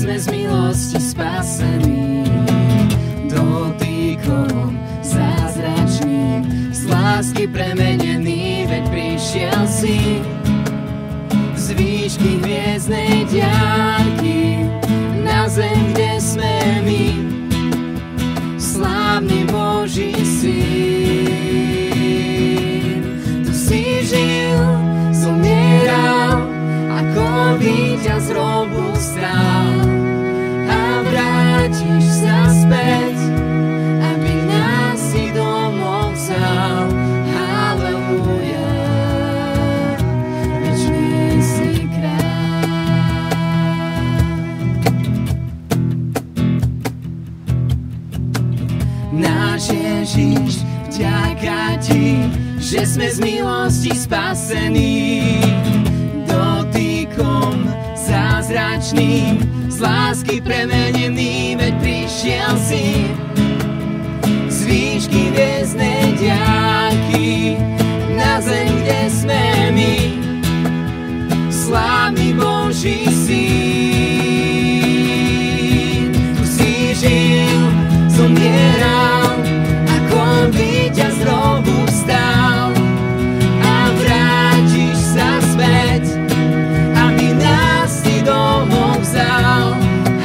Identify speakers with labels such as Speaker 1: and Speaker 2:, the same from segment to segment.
Speaker 1: sme z milosti spasení. Dotykom zázračným, z lásky premenený, veď prišiel si z výšky hviezdnej diaľky na zem, kde sme my, slávny Boží syn. Tu si žil, zomieral, ako víťaz hrobu stál, a vrátiš sa späť, aby nás si domov vzal. Halelúja, večný si kráľ. Náš Ježiš, vďaka ti, že sme z milosti spasení. Dotykom zázračným, z lásky premenený, veď prišiel si z výšky hviezdnej diaľky na zem, kde sme my, slávny Boží syn. Tu si žil, zomieral, ako víťaz z hrobu vstal, a vrátiš sa späť, aby nás si domov vzal.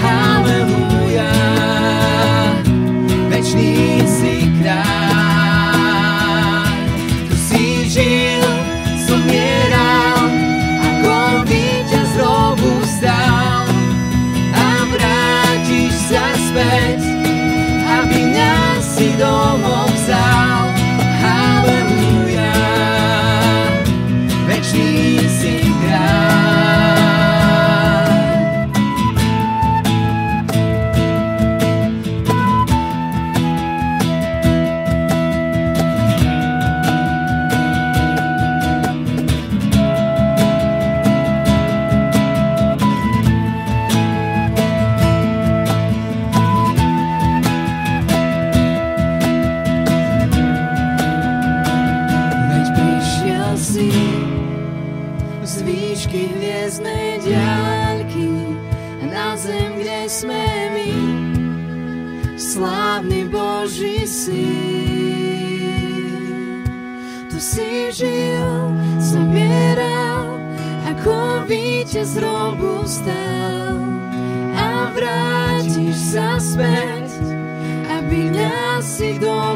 Speaker 1: Halelúja, večný si kráľ. Tu si žil, zomieral, ako víťaz z hrobu vstal, a vrátiš sa späť, aby nás si domov vzal. Halelúja, večný si kráľ. Veď prišiel si z výšky hviezdnej diaľky na zem, kde sme my, slávny Boží syn. Tu si žil, zomieral, ako víťaz z hrobu vstal, a vrátiš sa späť, aby nás si domov